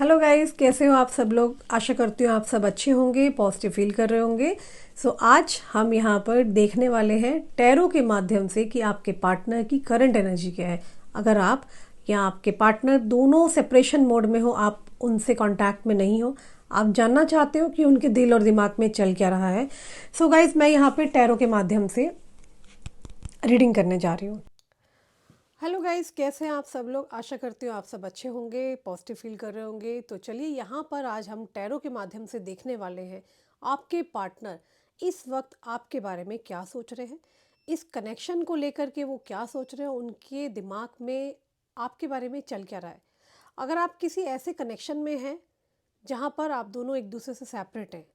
Hello guys, कैसे हो आप सब लोग। आशा करती हूँ आप सब अच्छे होंगे, पॉजिटिव फील कर रहे होंगे। आज हम यहाँ पर देखने वाले हैं टैरो के माध्यम से कि आपके पार्टनर की करंट एनर्जी क्या है। अगर आप या आपके पार्टनर दोनों सेपरेशन मोड में हो, आप उनसे कांटेक्ट में नहीं हो, आप जानना चाहते हो कि उनके दिल और दिमाग में चल क्या रहा है। गाइस, मैं यहाँ पे टैरो के माध्यम से रीडिंग करने जा रही हूँ। हेलो गाइस, कैसे हैं आप सब लोग। आशा करती हूँ आप सब अच्छे होंगे, पॉजिटिव फील कर रहे होंगे। तो चलिए, यहाँ पर आज हम टैरो के माध्यम से देखने वाले हैं आपके पार्टनर इस वक्त आपके बारे में क्या सोच रहे हैं, इस कनेक्शन को लेकर के वो क्या सोच रहे हैं, उनके दिमाग में आपके बारे में चल क्या रहा है। अगर आप किसी ऐसे कनेक्शन में हैं जहाँ पर आप दोनों एक दूसरे से सेपरेट हैं,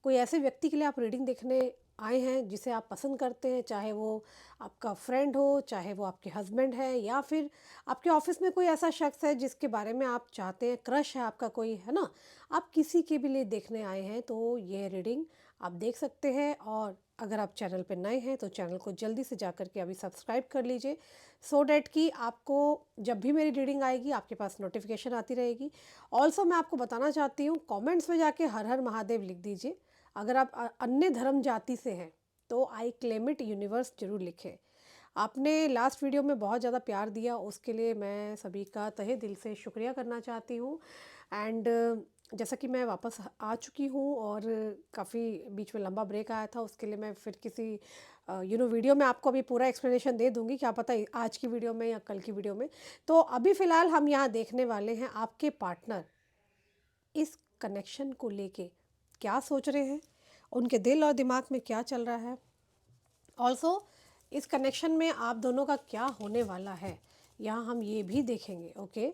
कोई ऐसे व्यक्ति के लिए आप रीडिंग देखने आए हैं जिसे आप पसंद करते हैं, चाहे वो आपका फ्रेंड हो, चाहे वो आपके हस्बैंड है, या फिर आपके ऑफिस में कोई ऐसा शख्स है जिसके बारे में आप चाहते हैं, क्रश है आपका कोई, है ना। आप किसी के भी लिए देखने आए हैं तो ये रीडिंग आप देख सकते हैं। और अगर आप चैनल पर नए हैं तो चैनल को जल्दी से जाकर के अभी सब्सक्राइब कर लीजिए, सो डैट कि आपको जब भी मेरी रीडिंग आएगी आपके पास नोटिफिकेशन आती रहेगी। ऑल्सो मैं आपको बताना चाहती हूँ, कमेंट्स में जाके हर हर महादेव लिख दीजिए। अगर आप अन्य धर्म जाति से हैं तो आई क्लेम इट यूनिवर्स जरूर लिखें। आपने लास्ट वीडियो में बहुत ज़्यादा प्यार दिया, उसके लिए मैं सभी का तहे दिल से शुक्रिया करना चाहती हूँ। एंड जैसा कि मैं वापस आ चुकी हूँ और काफ़ी बीच में लंबा ब्रेक आया था, उसके लिए मैं फिर किसी वीडियो में आपको अभी पूरा एक्सप्लेनेशन दे दूँगी, क्या पता आज की वीडियो में या कल की वीडियो में। तो अभी फ़िलहाल हम यहाँ देखने वाले हैं आपके पार्टनर इस कनेक्शन को लेके क्या सोच रहे हैं, उनके दिल और दिमाग में क्या चल रहा है। ऑल्सो इस कनेक्शन में आप दोनों का क्या होने वाला है, यहाँ हम ये भी देखेंगे। ओके,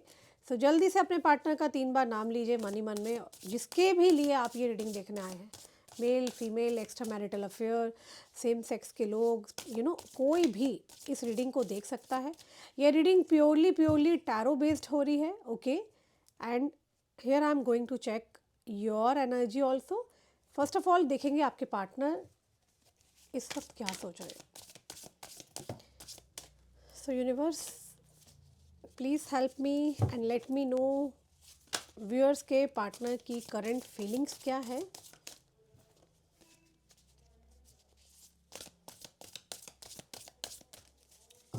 जल्दी से अपने पार्टनर का 3 बार नाम लीजिए मन ही मन में, जिसके भी लिए आप ये रीडिंग देखने आए हैं। Male, female, extra marital affair, same sex के लोग, कोई भी इस रीडिंग को देख सकता है। ये रीडिंग प्योरली टैरो बेस्ड हो रही है। Okay, and here I am going to check your energy also. First of all देखेंगे आपके पार्टनर इस वक्त क्या सोच रहे हैं। Universe, please help me and let me know viewers के पार्टनर की करंट फीलिंग्स क्या है।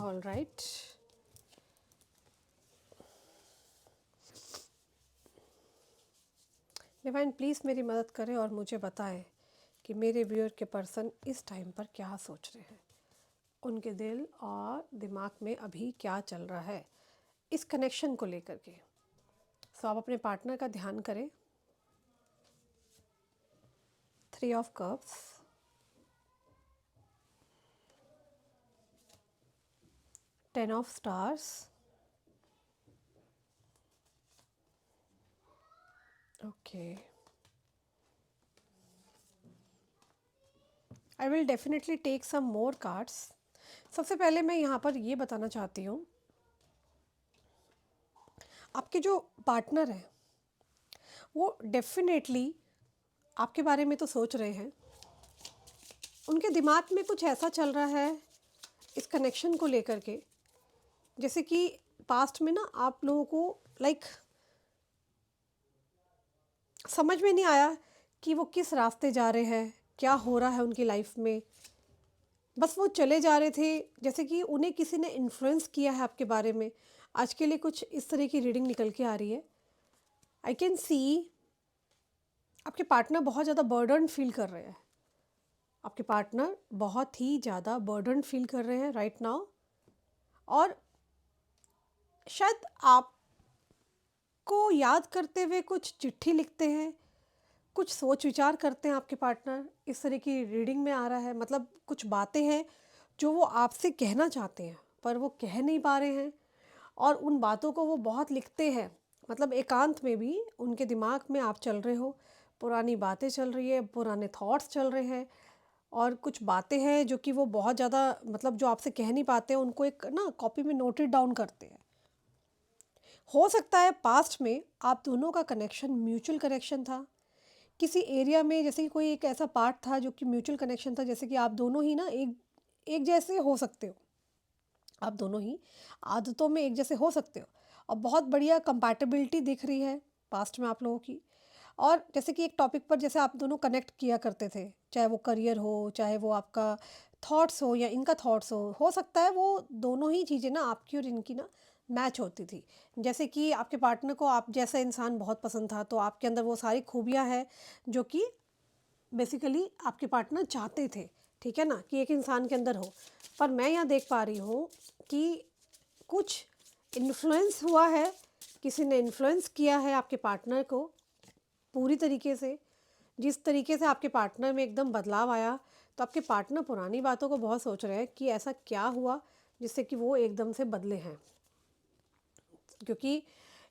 ऑल राइट, डिवाइन प्लीज़ मेरी मदद करें और मुझे बताएं कि मेरे व्यूअर के पर्सन इस टाइम पर क्या सोच रहे हैं, उनके दिल और दिमाग में अभी क्या चल रहा है इस कनेक्शन को लेकर के। आप अपने पार्टनर का ध्यान करें। 3 of cups, 10 of stars, okay. I will definitely take some more cards. सबसे पहले मैं यहाँ पर ये बताना चाहती हूँ, आपके जो पार्टनर है वो डेफिनेटली आपके बारे में तो सोच रहे हैं, उनके दिमाग में कुछ ऐसा चल रहा है इस कनेक्शन को लेकर के, जैसे कि पास्ट में ना आप लोगों को समझ में नहीं आया कि वो किस रास्ते जा रहे हैं, क्या हो रहा है उनकी लाइफ में। बस वो चले जा रहे थे, जैसे कि उन्हें किसी ने इन्फ्लुएंस किया है आपके बारे में। आज के लिए कुछ इस तरह की रीडिंग निकल के आ रही है। आई कैन सी आपके पार्टनर बहुत ज़्यादा बर्डन फील कर रहे हैं। आपके पार्टनर बहुत ही ज़्यादा बर्डन फील कर रहे हैं राइट नाउ, और शायद आपको याद करते हुए कुछ चिट्ठी लिखते हैं, कुछ सोच विचार करते हैं आपके पार्टनर। इस तरह की रीडिंग में आ रहा है, मतलब कुछ बातें हैं जो वो आपसे कहना चाहते हैं पर वो कह नहीं पा रहे हैं, और उन बातों को वो बहुत लिखते हैं। मतलब एकांत में भी उनके दिमाग में आप चल रहे हो, पुरानी बातें चल रही है, पुराने थॉट्स चल रहे हैं, और कुछ बातें हैं जो कि वो बहुत ज़्यादा, मतलब जो आपसे कह नहीं पाते हैं, उनको एक ना कॉपी में नोटेड डाउन करते हैं। हो सकता है पास्ट में आप दोनों का कनेक्शन म्यूचुअल कनेक्शन था किसी एरिया में, जैसे कि कोई एक ऐसा पार्ट था जो कि म्यूचुअल कनेक्शन था, जैसे कि आप दोनों ही ना एक एक जैसे हो सकते हो, आप दोनों ही आदतों में एक जैसे हो सकते हो, और बहुत बढ़िया कंपैटिबिलिटी दिख रही है। पास्ट में आप लोगों की। और जैसे कि एक टॉपिक पर जैसे आप दोनों कनेक्ट किया करते थे, चाहे वो करियर हो, चाहे वो आपका थॉट्स हो या इनका थॉट्स हो सकता है वो दोनों ही चीज़ें ना आपकी और इनकी ना मैच होती थी। जैसे कि आपके पार्टनर को आप जैसा इंसान बहुत पसंद था, तो आपके अंदर वो सारी खूबियाँ हैं जो कि बेसिकली आपके पार्टनर चाहते थे, ठीक है ना, कि एक इंसान के अंदर हो। पर मैं यहाँ देख पा रही हूँ कि कुछ इन्फ्लुएंस हुआ है, किसी ने इन्फ्लुएंस किया है आपके पार्टनर को पूरी तरीके से। जिस तरीके से आपके पार्टनर में एकदम बदलाव आया, तो आपके पार्टनर पुरानी बातों को बहुत सोच रहे हैं कि ऐसा क्या हुआ जिससे कि वो एकदम से बदले हैं। क्योंकि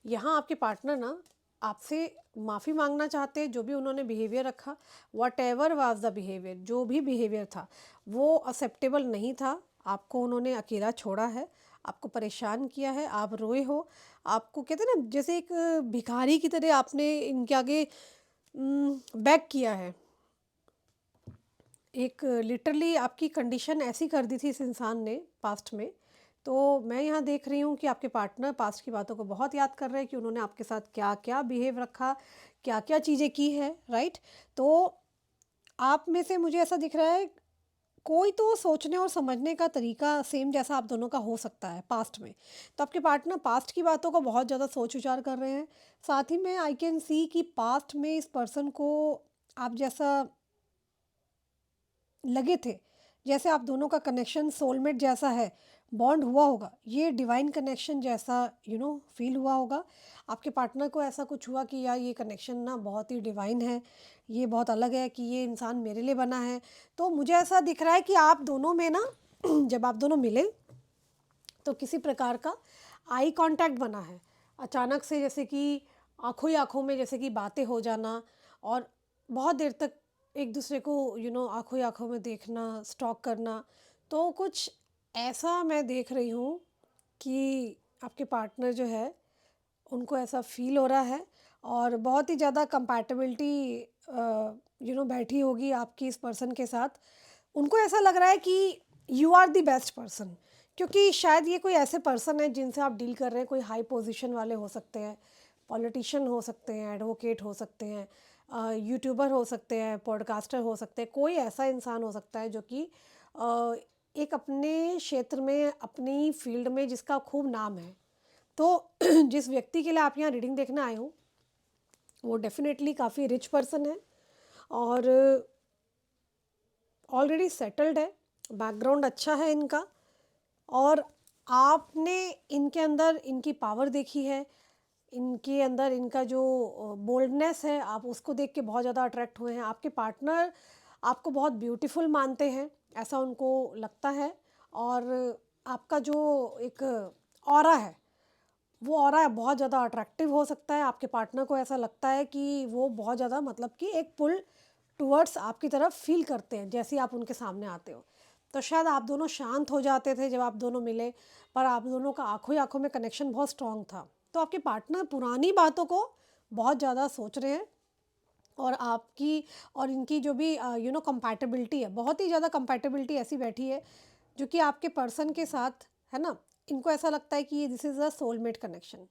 यहाँ आपके पार्टनर ना आपसे माफ़ी मांगना चाहते हैं, जो भी उन्होंने बिहेवियर रखा, what ever was the behaviour, जो भी बिहेवियर था वो एक्सेप्टेबल नहीं था। आपको उन्होंने अकेला छोड़ा है, आपको परेशान किया है, आप रोए हो, आपको कहते हैं ना जैसे एक भिखारी की तरह आपने इनके आगे बैक किया है। एक लिटरली आपकी कंडीशन ऐसी कर दी थी इस इंसान ने पास्ट में। तो मैं यहाँ देख रही हूँ कि आपके पार्टनर पास्ट की बातों को बहुत याद कर रहे हैं कि उन्होंने आपके साथ क्या क्या बिहेव रखा, क्या क्या चीज़ें की है, राइट। तो आप में से मुझे ऐसा दिख रहा है कोई तो सोचने और समझने का तरीका सेम जैसा आप दोनों का हो सकता है पास्ट में। तो आपके पार्टनर पास्ट की बातों को बहुत ज़्यादा सोच विचार कर रहे हैं। साथ ही में आई कैन सी कि पास्ट में इस पर्सन को आप जैसा लगे थे, जैसे आप दोनों का कनेक्शन सोलमेट जैसा है, बॉन्ड हुआ होगा, ये डिवाइन कनेक्शन जैसा फील हुआ होगा। आपके पार्टनर को ऐसा कुछ हुआ कि यार ये कनेक्शन ना बहुत ही डिवाइन है, ये बहुत अलग है, कि ये इंसान मेरे लिए बना है। तो मुझे ऐसा दिख रहा है कि आप दोनों में ना जब आप दोनों मिले तो किसी प्रकार का आई कांटेक्ट बना है अचानक से, जैसे कि आंखों ही आंखों में जैसे कि बातें हो जाना, और बहुत देर तक एक दूसरे को आंखों ही आंखों में देखना, स्टॉक करना। तो कुछ ऐसा मैं देख रही हूँ कि आपके पार्टनर जो है उनको ऐसा फील हो रहा है, और बहुत ही ज़्यादा कंपैटिबिलिटी बैठी होगी आपकी इस पर्सन के साथ। उनको ऐसा लग रहा है कि you are the best person, क्योंकि शायद ये कोई ऐसे पर्सन है जिनसे आप डील कर रहे हैं, कोई हाई पोजीशन वाले हो सकते हैं, पॉलिटिशियन हो सकते हैं, एडवोकेट हो सकते हैं, यूट्यूबर हो सकते हैं, पॉडकास्टर हो सकते हैं, कोई ऐसा इंसान हो सकता है जो कि एक अपने क्षेत्र में, अपनी फील्ड में जिसका खूब नाम है। तो जिस व्यक्ति के लिए आप यहाँ रीडिंग देखने आए हो वो डेफिनेटली काफ़ी रिच पर्सन है, और ऑलरेडी सेटल्ड है, बैकग्राउंड अच्छा है इनका, और आपने इनके अंदर इनकी पावर देखी है, इनके अंदर इनका जो बोल्डनेस है, आप उसको देख के बहुत ज़्यादा अट्रैक्ट हुए हैं। आपके पार्टनर आपको बहुत ब्यूटीफुल मानते हैं, ऐसा उनको लगता है। और आपका जो एक ऑरा है, वो ऑरा बहुत ज़्यादा अट्रैक्टिव हो सकता है। आपके पार्टनर को ऐसा लगता है कि वो बहुत ज़्यादा मतलब कि एक पुल टूवर्ड्स आपकी तरफ फील करते हैं जैसे ही आप उनके सामने आते हो। तो शायद आप दोनों शांत हो जाते थे जब आप दोनों मिले, पर आप दोनों का आंखों ही आंखों में कनेक्शन बहुत स्ट्रांग था। तो आपके पार्टनर पुरानी बातों को बहुत ज़्यादा सोच रहे हैं, और आपकी और इनकी जो भी कंपैटिबिलिटी है, बहुत ही ज़्यादा कंपैटिबिलिटी ऐसी बैठी है जो कि आपके पर्सन के साथ है ना, इनको ऐसा लगता है कि ये this is a soulmate connection.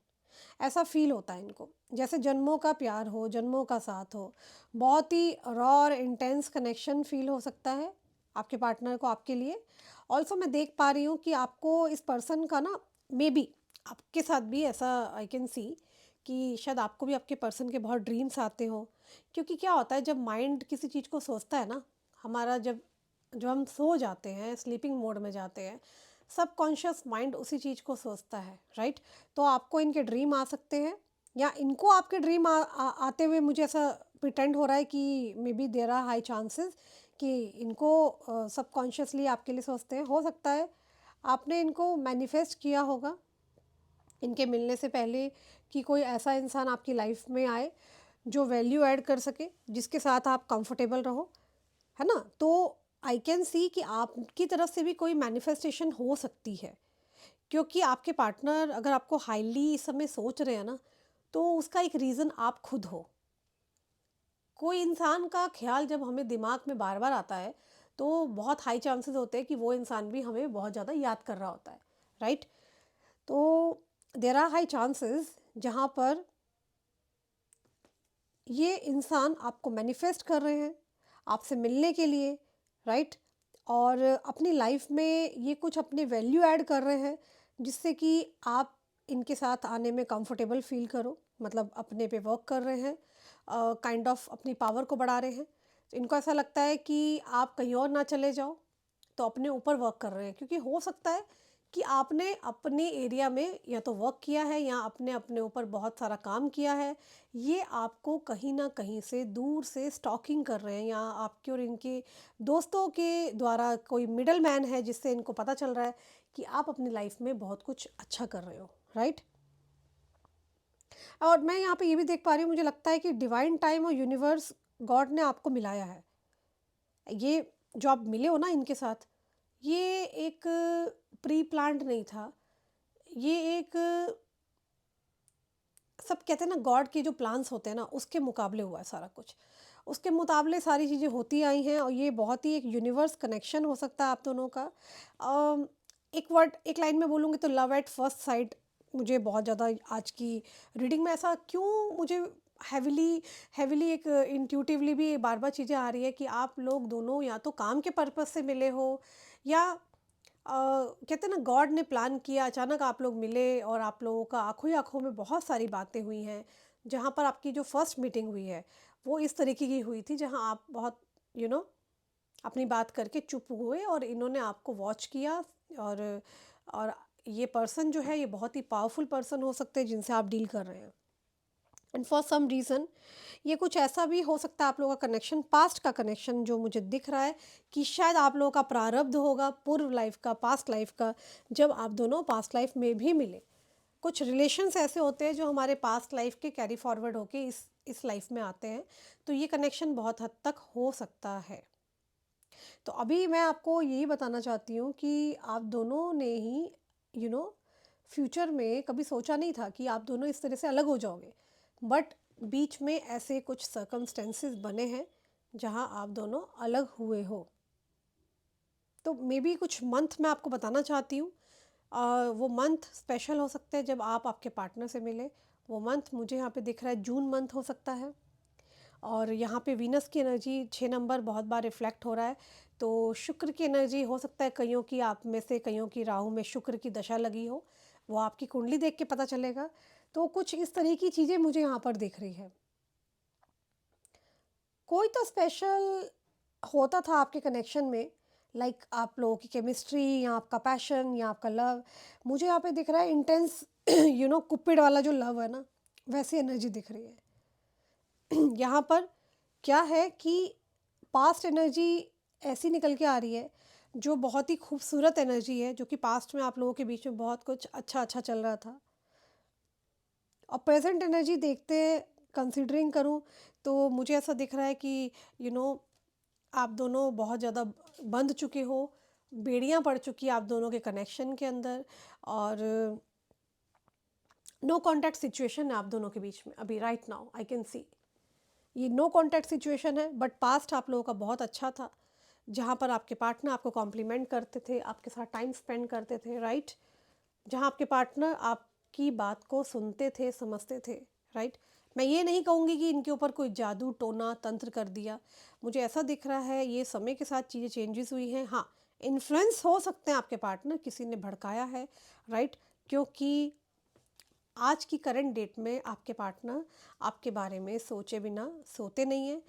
ऐसा फील होता है इनको, जैसे जन्मों का प्यार हो, जन्मों का साथ हो। बहुत ही रॉ और इंटेंस कनेक्शन फील हो सकता है आपके पार्टनर को आपके लिए। ऑल्सो मैं देख पा रही हूँ कि आपको इस पर्सन का ना, मे बी आपके साथ भी ऐसा आई कैन सी कि शायद आपको भी आपके पर्सन के बहुत ड्रीम्स आते हो। क्योंकि क्या होता है जब माइंड किसी चीज़ को सोचता है ना, हमारा जब जब हम सो जाते हैं, स्लीपिंग मोड में जाते हैं, सबकॉन्शियस माइंड उसी चीज़ को सोचता है, राइट। तो आपको इनके ड्रीम आ सकते हैं, या इनको आपके ड्रीम आते हुए मुझे ऐसा प्रिटेंड हो रहा है कि maybe there are high chances कि इनको सबकॉन्शियसली आपके लिए सोचते हैं। हो सकता है आपने इनको मैनिफेस्ट किया होगा इनके मिलने से पहले कि कोई ऐसा इंसान आपकी लाइफ में आए जो वैल्यू ऐड कर सके, जिसके साथ आप कंफर्टेबल रहो, है ना। तो आई कैन सी कि आपकी तरफ से भी कोई मैनिफेस्टेशन हो सकती है, क्योंकि आपके पार्टनर अगर आपको हाईली इस समय सोच रहे हैं ना, तो उसका एक रीज़न आप खुद हो। कोई इंसान का ख्याल जब हमें दिमाग में बार बार आता है, तो बहुत हाई चांसेस होते हैं कि वो इंसान भी हमें बहुत ज़्यादा याद कर रहा होता है, राइट। तो देयर आर हाई चांसेस जहाँ पर ये इंसान आपको मैनिफेस्ट कर रहे हैं आपसे मिलने के लिए, राइट? और अपनी लाइफ में ये कुछ अपने वैल्यू ऐड कर रहे हैं जिससे कि आप इनके साथ आने में कंफर्टेबल फील करो, मतलब अपने पे वर्क कर रहे हैं, काइंड ऑफ अपनी पावर को बढ़ा रहे हैं। तो इनको ऐसा लगता है कि आप कहीं और ना चले जाओ, तो अपने ऊपर वर्क कर रहे हैं, क्योंकि हो सकता है कि आपने अपने एरिया में या तो वर्क किया है या अपने अपने ऊपर बहुत सारा काम किया है। ये आपको कहीं ना कहीं से दूर से स्टॉकिंग कर रहे हैं, या आपके और इनके दोस्तों के द्वारा कोई मिडल मैन है जिससे इनको पता चल रहा है कि आप अपनी लाइफ में बहुत कुछ अच्छा कर रहे हो, राइट? और मैं यहाँ पे ये भी देख पा रही हूँ, मुझे लगता है कि डिवाइन टाइम और यूनिवर्स, गॉड ने आपको मिलाया है। ये जो आप मिले हो ना इनके साथ, ये एक प्री प्लान्ड नहीं था। ये एक, सब कहते हैं ना गॉड के जो प्लान्स होते हैं ना उसके मुकाबले हुआ है सारा कुछ, उसके मुकाबले सारी चीज़ें होती आई हैं, और ये बहुत ही एक यूनिवर्स कनेक्शन हो सकता है आप दोनों का। एक वर्ड, एक लाइन में बोलूँगी तो लव एट फर्स्ट साइट मुझे बहुत ज़्यादा आज की रीडिंग में, ऐसा क्यों मुझे हैविली हैविली एक इंट्यूटिवली भी बार बार चीज़ें आ रही है कि आप लोग दोनों या तो काम के पर्पस से मिले हो, या कहते हैं ना गॉड ने प्लान किया, अचानक आप लोग मिले और आप लोगों का आंखों ही आंखों में बहुत सारी बातें हुई हैं। जहाँ पर आपकी जो फर्स्ट मीटिंग हुई है वो इस तरीके की हुई थी, जहाँ आप बहुत अपनी बात करके चुप हुए और इन्होंने आपको वॉच किया। और और ये पर्सन जो है ये बहुत ही पावरफुल पर्सन हो सकते हैं जिनसे आप डील कर रहे हैं। एंड फॉर सम रीज़न ये कुछ ऐसा भी हो सकता है, आप लोगों का कनेक्शन, पास्ट का कनेक्शन जो मुझे दिख रहा है कि शायद आप लोगों का प्रारब्ध होगा पूर्व लाइफ का, पास्ट लाइफ का, जब आप दोनों पास्ट लाइफ में भी मिले। कुछ रिलेशंस ऐसे होते हैं जो हमारे पास्ट लाइफ के कैरी फॉरवर्ड होके इस लाइफ में आते हैं, तो ये कनेक्शन बहुत हद तक हो सकता है। तो अभी मैं आपको यही बताना चाहती हूँ कि आप दोनों ने ही यू नो फ्यूचर में कभी सोचा नहीं था कि आप दोनों इस तरह से अलग हो जाओगे, बट बीच में ऐसे कुछ सर्कमस्टेंसेस बने हैं जहाँ आप दोनों अलग हुए हो। तो मे बी कुछ मंथ मैं आपको बताना चाहती हूँ। वो मंथ स्पेशल हो सकते हैं जब आप आपके पार्टनर से मिले। वो मंथ मुझे यहाँ पे दिख रहा है जून मंथ हो सकता है, और यहाँ पे वीनस की एनर्जी 6 नंबर बहुत बार रिफ्लेक्ट हो रहा है। तो शुक्र की एनर्जी हो सकता है, कईयों की आप में से कईयों की राहु में शुक्र की दशा लगी हो, वो आपकी कुंडली देख के पता चलेगा। तो कुछ इस तरह की चीज़ें मुझे यहाँ पर दिख रही है। कोई तो स्पेशल होता था आपके कनेक्शन में, लाइक आप लोगों की केमिस्ट्री या आपका पैशन या आपका लव। मुझे यहाँ पे दिख रहा है इंटेंस कुपिड वाला जो लव है ना, वैसी एनर्जी दिख रही है। यहाँ पर क्या है कि पास्ट एनर्जी ऐसी निकल के आ रही है जो बहुत ही खूबसूरत एनर्जी है, जो कि पास्ट में आप लोगों के बीच में बहुत कुछ अच्छा अच्छा चल रहा था। और प्रेजेंट एनर्जी देखते कंसीडरिंग करूँ तो मुझे ऐसा दिख रहा है कि यू नो आप दोनों बहुत ज़्यादा बंध चुके हो, बेड़ियाँ पड़ चुकी है आप दोनों के कनेक्शन के अंदर, और नो कॉन्टैक्ट सिचुएशन है आप दोनों के बीच में अभी right now I can see. ये नो कॉन्टैक्ट सिचुएशन है, बट पास्ट आप लोगों का बहुत अच्छा था, जहाँ पर आपके पार्टनर आपको कॉम्प्लीमेंट करते थे, आपके साथ टाइम स्पेंड करते थे, राइट? जहाँ आपके पार्टनर आपकी बात को सुनते थे, समझते थे, राइट? मैं ये नहीं कहूँगी कि इनके ऊपर कोई जादू टोना तंत्र कर दिया। मुझे ऐसा दिख रहा है ये समय के साथ चीज़ें चेंजेस हुई हैं। हाँ, इन्फ्लुएंस हो सकते हैं आपके पार्टनर, किसी ने भड़काया है, राइट? क्योंकि आज की करंट डेट में आपके पार्टनर आपके बारे में सोचे बिना सोते नहीं हैं।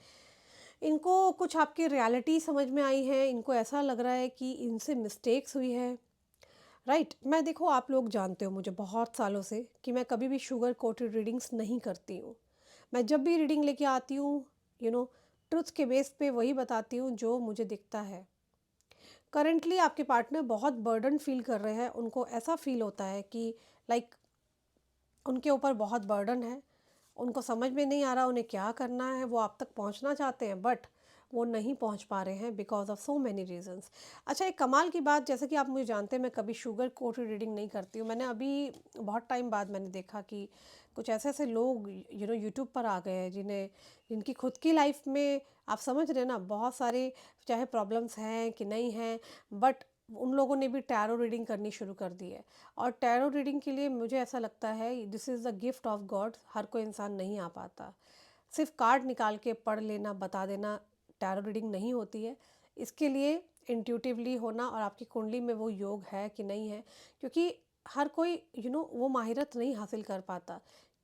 इनको कुछ आपकी रियलिटी समझ में आई है, इनको ऐसा लग रहा है कि इनसे मिस्टेक्स हुई है, राइट? मैं, देखो आप लोग जानते हो मुझे बहुत सालों से कि मैं कभी भी शुगर कोटेड रीडिंग्स नहीं करती हूँ। मैं जब भी रीडिंग लेके आती हूँ ट्रुथ के बेस पे वही बताती हूँ जो मुझे दिखता है। करंटली आपके पार्टनर बहुत बर्डन फील कर रहे हैं, उनको ऐसा फील होता है कि लाइक उनके ऊपर बहुत बर्डन है, उनको समझ में नहीं आ रहा उन्हें क्या करना है। वो आप तक पहुंचना चाहते हैं बट वो नहीं पहुंच पा रहे हैं because of so many reasons. अच्छा, एक कमाल की बात, जैसे कि आप मुझे जानते हैं मैं कभी शुगर कोटेड रीडिंग नहीं करती हूँ। मैंने अभी बहुत टाइम बाद मैंने देखा कि कुछ ऐसे ऐसे लोग यूट्यूब पर आ गए हैं जिनकी खुद की लाइफ में, आप समझ रहे हैं ना, बहुत सारे चाहे प्रॉब्लम्स हैं कि नहीं हैं, बट उन लोगों ने भी टैरो रीडिंग करनी शुरू कर दी है। और टैरो रीडिंग के लिए मुझे ऐसा लगता है this is the gift of God, हर कोई इंसान नहीं आ पाता, सिर्फ कार्ड निकाल के पढ़ लेना, बता देना टैरो रीडिंग नहीं होती है। इसके लिए इंट्यूटिवली होना और आपकी कुंडली में वो योग है कि नहीं है, क्योंकि हर कोई वो माहिरत नहीं हासिल कर पाता।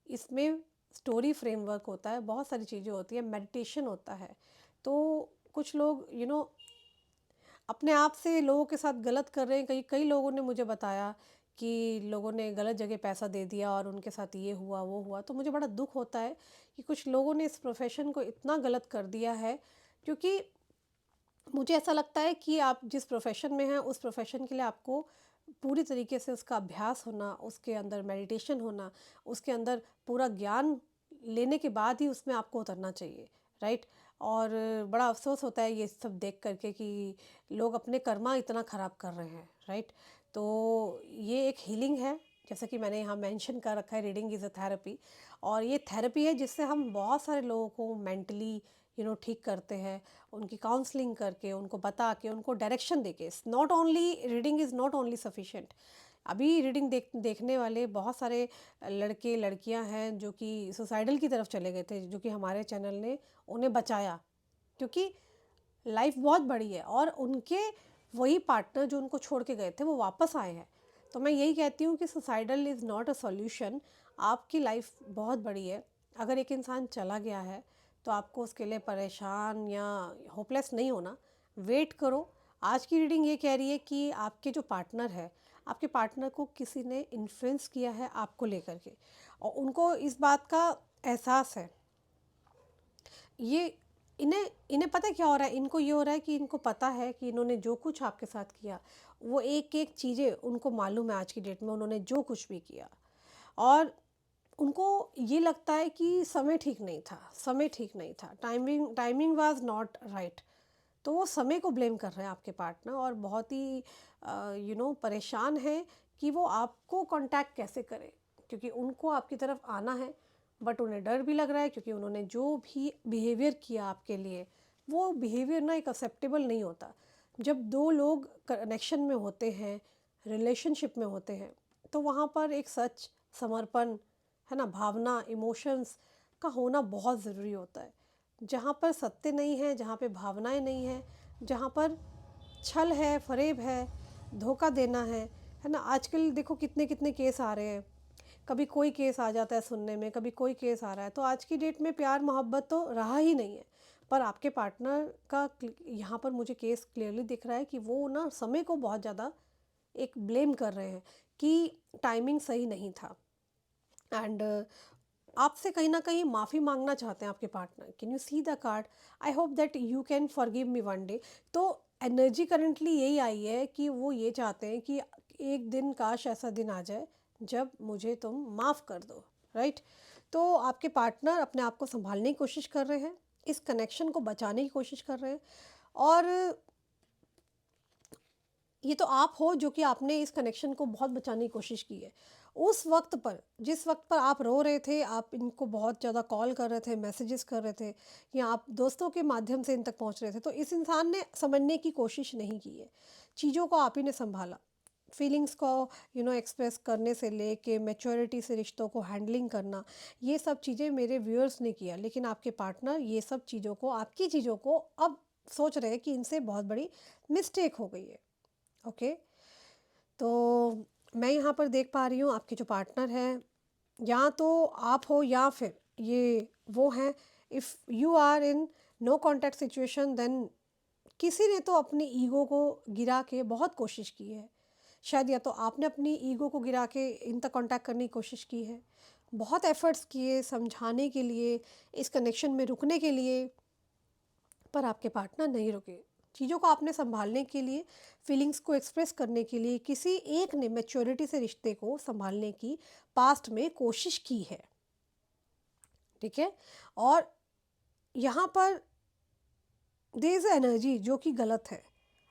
इसमें स्टोरी फ्रेमवर्क होता है, बहुत सारी चीज़ें होती है, मेडिटेशन होता है। तो कुछ लोग अपने आप से लोगों के साथ गलत कर रहे हैं। कई कई लोगों ने मुझे बताया कि लोगों ने गलत जगह पैसा दे दिया और उनके साथ ये हुआ वो हुआ। तो मुझे बड़ा दुख होता है कि कुछ लोगों ने इस प्रोफेशन को इतना गलत कर दिया है, क्योंकि मुझे ऐसा लगता है कि आप जिस प्रोफेशन में हैं उस प्रोफेशन के लिए आपको पूरी तरीके से उसका अभ्यास होना, उसके अंदर मेडिटेशन होना, उसके अंदर पूरा ज्ञान लेने के बाद ही उसमें आपको उतरना चाहिए, राइट। और बड़ा अफसोस होता है ये सब देख करके कि लोग अपने कर्मा इतना ख़राब कर रहे हैं, राइट। तो ये एक हीलिंग है, जैसा कि मैंने यहाँ मेंशन कर रखा है, रीडिंग इज़ अ थेरेपी। और ये थेरेपी है जिससे हम बहुत सारे लोगों को मेंटली ठीक करते हैं, उनकी काउंसलिंग करके, उनको बता के, उनको डायरेक्शन देके। Not only reading is not only sufficient. अभी रीडिंग देखने वाले बहुत सारे लड़के लड़कियां हैं जो कि सुसाइडल की तरफ चले गए थे, जो कि हमारे चैनल ने उन्हें बचाया, क्योंकि लाइफ बहुत बड़ी है और उनके वही पार्टनर जो उनको छोड़ के गए थे वो वापस आए हैं। तो मैं यही कहती हूँ कि suicidal is not a solution. आपकी लाइफ बहुत बड़ी है। अगर एक इंसान चला गया है तो आपको उसके लिए परेशान या होपलेस नहीं होना, वेट करो। आज की रीडिंग ये कह रही है कि आपके जो पार्टनर है, आपके पार्टनर को किसी ने इन्फ्लुएंस किया है आपको लेकर के, और उनको इस बात का एहसास है। ये इन्हें इन्हें पता है क्या हो रहा है, इनको ये हो रहा है कि इनको पता है कि इन्होंने जो कुछ आपके साथ किया, वो एक एक चीज़ें उनको मालूम है आज की डेट में, उन्होंने जो कुछ भी किया। और उनको ये लगता है कि समय ठीक नहीं था, समय ठीक नहीं था, टाइमिंग वाज नॉट राइट। तो वो समय को ब्लेम कर रहे हैं आपके पार्टनर, और बहुत ही परेशान है कि वो आपको कांटेक्ट कैसे करें, क्योंकि उनको आपकी तरफ आना है, बट उन्हें डर भी लग रहा है, क्योंकि उन्होंने जो भी बिहेवियर किया आपके लिए, वो बिहेवियर ना एक एक्सेप्टेबल नहीं होता। जब दो लोग कनेक्शन में होते हैं, रिलेशनशिप में होते हैं, तो वहाँ पर एक सच, समर्पण, है ना, भावना, इमोशंस का होना बहुत ज़रूरी होता है। जहाँ पर सत्य नहीं है, जहाँ पे भावनाएं नहीं है, जहाँ पर छल है, फरेब है, धोखा देना है ना। आजकल देखो कितने कितने केस आ रहे हैं, कभी कोई केस आ जाता है सुनने में, कभी कोई केस आ रहा है। तो आज की डेट में प्यार मोहब्बत तो रहा ही नहीं है। पर आपके पार्टनर का यहाँ पर मुझे केस क्लियरली दिख रहा है कि वो ना समय को बहुत ज़्यादा एक ब्लेम कर रहे हैं कि टाइमिंग सही नहीं था। एंड आपसे कहीं ना कहीं माफ़ी मांगना चाहते हैं आपके partner. Can you see the card? I hope that you can forgive me one day. तो एनर्जी करंटली यही आई है कि वो ये चाहते हैं कि एक दिन, काश ऐसा दिन आ जाए जब मुझे तुम माफ़ कर दो, राइट। तो आपके पार्टनर अपने आप को संभालने की कोशिश कर रहे हैं, इस कनेक्शन को बचाने की कोशिश कर रहे हैं। और ये तो आप हो जो कि आपने इस कनेक्शन को बहुत बचाने की कोशिश की है। उस वक्त पर, जिस वक्त पर आप रो रहे थे, आप इनको बहुत ज़्यादा कॉल कर रहे थे, मैसेजेस कर रहे थे, या आप दोस्तों के माध्यम से इन तक पहुंच रहे थे, तो इस इंसान ने समझने की कोशिश नहीं की है। चीज़ों को आप ही ने संभाला। फीलिंग्स को एक्सप्रेस करने से लेके मैच्योरिटी से रिश्तों को हैंडलिंग करना, ये सब चीज़ें मेरे व्यूअर्स ने किया। लेकिन आपके पार्टनर ये सब चीज़ों को, आपकी चीज़ों को अब सोच रहे हैं कि इनसे बहुत बड़ी मिस्टेक हो गई है। ओके। तो मैं यहाँ पर देख पा रही हूँ आपके जो पार्टनर हैं, या तो आप हो या फिर ये वो हैं। If you are in no contact situation, then किसी ने तो अपनी ईगो को गिरा के बहुत कोशिश की है। शायद या तो आपने अपनी ईगो को गिरा के इन तक कांटेक्ट करने की कोशिश की है, बहुत एफर्ट्स किए समझाने के लिए, इस कनेक्शन में रुकने के लिए, पर आपके पार्टनर नहीं रुके। चीज़ों को आपने संभालने के लिए, फीलिंग्स को एक्सप्रेस करने के लिए किसी एक ने मैच्योरिटी से रिश्ते को संभालने की पास्ट में कोशिश की है, ठीक है। और यहाँ पर देयर इज एनर्जी जो कि गलत है